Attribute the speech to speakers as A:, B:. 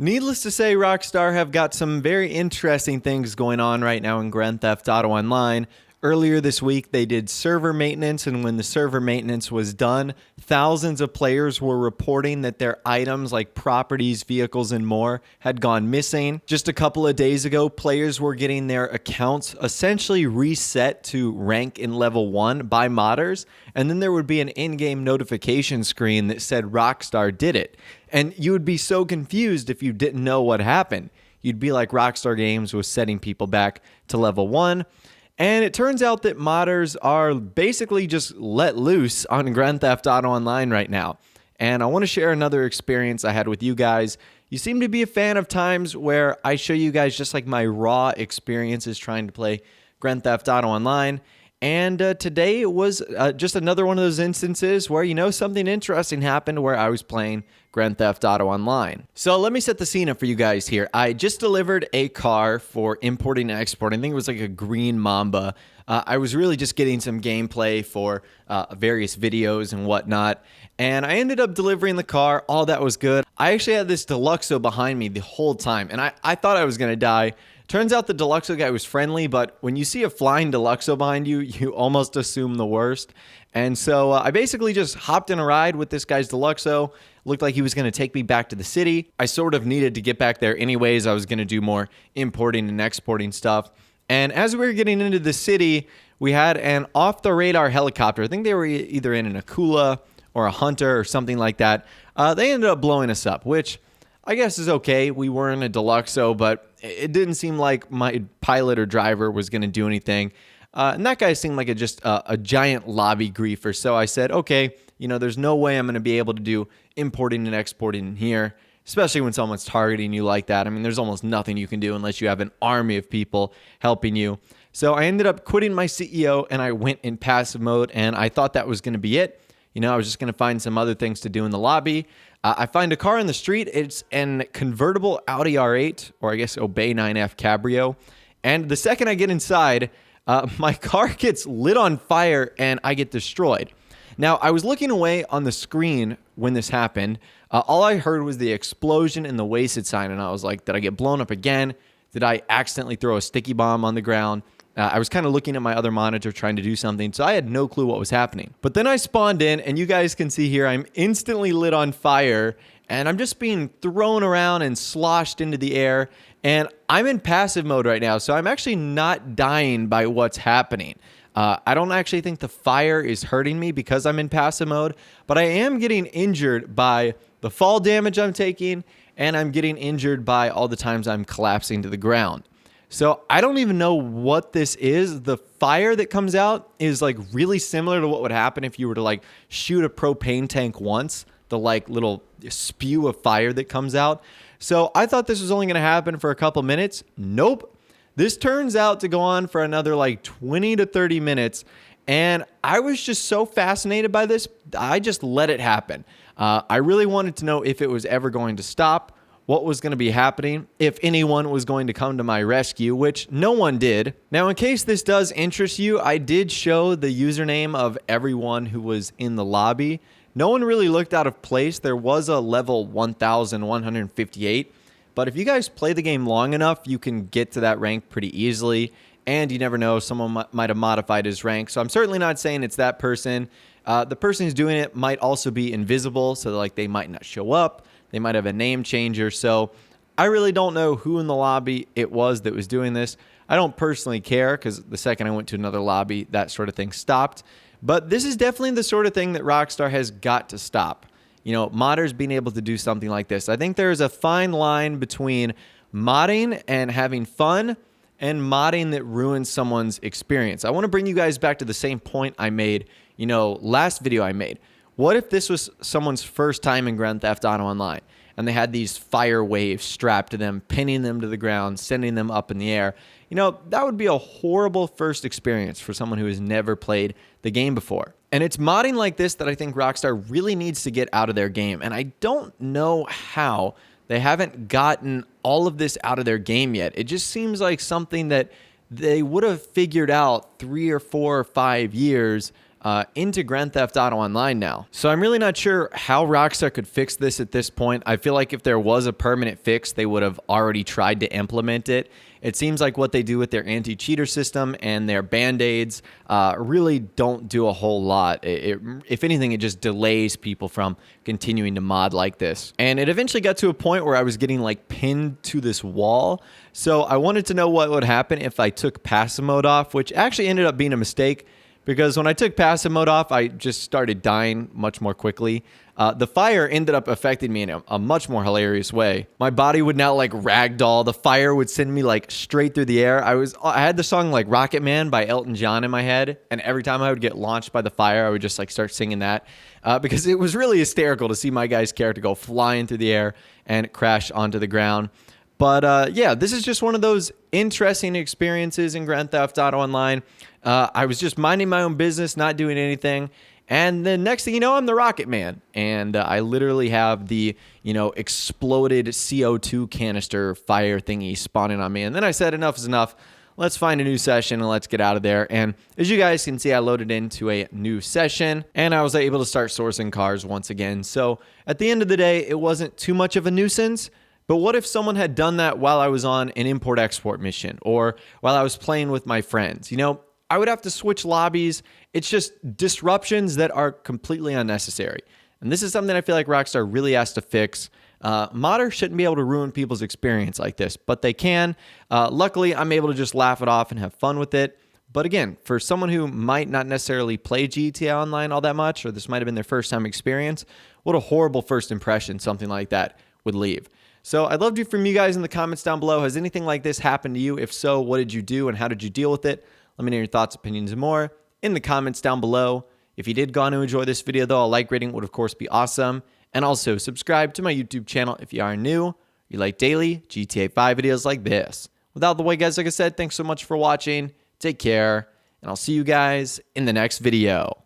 A: Needless to say, Rockstar have got some very interesting things going on right now in Grand Theft Auto Online. Earlier this week, they did server maintenance, and when the server maintenance was done, thousands of players were reporting that their items like properties, vehicles, and more had gone missing. Just a couple of days ago, players were getting their accounts essentially reset to rank in level 1 by modders, and then there would be an in-game notification screen that said Rockstar did it. And you would be so confused if you didn't know what happened. You'd be like Rockstar Games was setting people back to level 1. And it turns out that modders are basically just let loose on Grand Theft Auto Online right now. And I want to share another experience I had with you guys. You seem to be a fan of times where I show you guys just like my raw experiences trying to play Grand Theft Auto Online. And today it was just another one of those instances where, you know, something interesting happened where I was playing Grand Theft Auto Online. So let me set the scene up for you guys here. I just delivered a car for importing and exporting. I think it was like a green Mamba. I was really just getting some gameplay for various videos and whatnot. And I ended up delivering the car. All that was good. I actually had this Deluxo behind me the whole time. And I thought I was going to die. Turns out the Deluxo guy was friendly, but when you see a flying Deluxo behind you, you almost assume the worst. And so I basically just hopped in a ride with this guy's Deluxo. Looked like he was going to take me back to the city. I sort of needed to get back there anyways. I was going to do more importing and exporting stuff. And as we were getting into the city, we had an off-the-radar helicopter. I think they were either in an Akula or a Hunter or something like that. They ended up blowing us up, which I guess is okay. We were in a Deluxo, but it didn't seem like my pilot or driver was going to do anything. And that guy seemed like a giant lobby griefer. So I said, okay, you know, there's no way I'm going to be able to do importing and exporting in here, especially when someone's targeting you like that. I mean, there's almost nothing you can do unless you have an army of people helping you. So I ended up quitting my CEO and I went in passive mode, and I thought that was going to be it. You know, I was just going to find some other things to do in the lobby. I find a car in the street. It's an convertible Audi R8, or I guess Obey 9F Cabrio. And the second I get inside, my car gets lit on fire and I get destroyed. Now, I was looking away on the screen when this happened. All I heard was the explosion and the wasted sign. And I was like, did I get blown up again? Did I accidentally throw a sticky bomb on the ground? I was kind of looking at my other monitor trying to do something, so I had no clue what was happening. But then I spawned in, and you guys can see here, I'm instantly lit on fire, and I'm just being thrown around and sloshed into the air, and I'm in passive mode right now, so I'm actually not dying by what's happening. I don't actually think the fire is hurting me because I'm in passive mode, but I am getting injured by the fall damage I'm taking, and I'm getting injured by all the times I'm collapsing to the ground. So I don't even know what this is. The fire that comes out is like really similar to what would happen if you were to like shoot a propane tank once, the like little spew of fire that comes out. So I thought this was only going to happen for a couple minutes. Nope. This turns out to go on for another like 20 to 30 minutes. And I was just so fascinated by this, I just let it happen. I really wanted to know if it was ever going to stop, what was going to be happening, if anyone was going to come to my rescue, which no one did. Now, in case this does interest you, I did show the username of everyone who was in the lobby. No one really looked out of place. There was a level 1,158, but if you guys play the game long enough, you can get to that rank pretty easily, and you never know, someone might have modified his rank. So I'm certainly not saying it's that person. The person who's doing it might also be invisible, so like they might not show up. They might have a name changer. So I really don't know who in the lobby it was that was doing this. I don't personally care because the second I went to another lobby, that sort of thing stopped. But this is definitely the sort of thing that Rockstar has got to stop. You know, modders being able to do something like this. I think there's a fine line between modding and having fun and modding that ruins someone's experience. I want to bring you guys back to the same point I made, you know, last video I made. What if this was someone's first time in Grand Theft Auto Online and they had these fire waves strapped to them, pinning them to the ground, sending them up in the air? You know, that would be a horrible first experience for someone who has never played the game before. And it's modding like this that I think Rockstar really needs to get out of their game. And I don't know how they haven't gotten all of this out of their game yet. It just seems like something that they would have figured out 3 or 4 or 5 years into Grand Theft Auto Online now. So I'm really not sure how Rockstar could fix this at this point. I feel like if there was a permanent fix, they would have already tried to implement it. It seems like what they do with their anti-cheater system and their band-aids really don't do a whole lot. If anything, it just delays people from continuing to mod like this. And it eventually got to a point where I was getting like pinned to this wall. So I wanted to know what would happen if I took passive mode off, which actually ended up being a mistake. Because when I took passive mode off, I just started dying much more quickly. The fire ended up affecting me in a much more hilarious way. My body would now like ragdoll. The fire would send me like straight through the air. I had the song like Rocket Man by Elton John in my head. And every time I would get launched by the fire, I would just like start singing that. Because it was really hysterical to see my guy's character go flying through the air and crash onto the ground. But yeah, this is just one of those interesting experiences in Grand Theft Auto Online. I was just minding my own business, not doing anything. And then next thing you know, I'm the Rocket Man. And I literally have the, exploded CO2 canister fire thingy spawning on me. And then I said, enough is enough. Let's find a new session and let's get out of there. And as you guys can see, I loaded into a new session and I was able to start sourcing cars once again. So at the end of the day, it wasn't too much of a nuisance. But what if someone had done that while I was on an import-export mission or while I was playing with my friends? I would have to switch lobbies. It's just disruptions that are completely unnecessary. And this is something I feel like Rockstar really has to fix. Modders shouldn't be able to ruin people's experience like this, but they can. Luckily, I'm able to just laugh it off and have fun with it. But again, for someone who might not necessarily play GTA Online all that much, or this might have been their first time experience, what a horrible first impression something like that would leave. So I'd love to hear from you guys in the comments down below. Has anything like this happened to you? If so, what did you do and how did you deal with it? Let me know your thoughts, opinions, and more in the comments down below. If you did go on to enjoy this video, though, a like rating would, of course, be awesome. And also, subscribe to my YouTube channel if you are new. You like daily GTA 5 videos like this. Without the way, guys, like I said, thanks so much for watching. Take care, and I'll see you guys in the next video.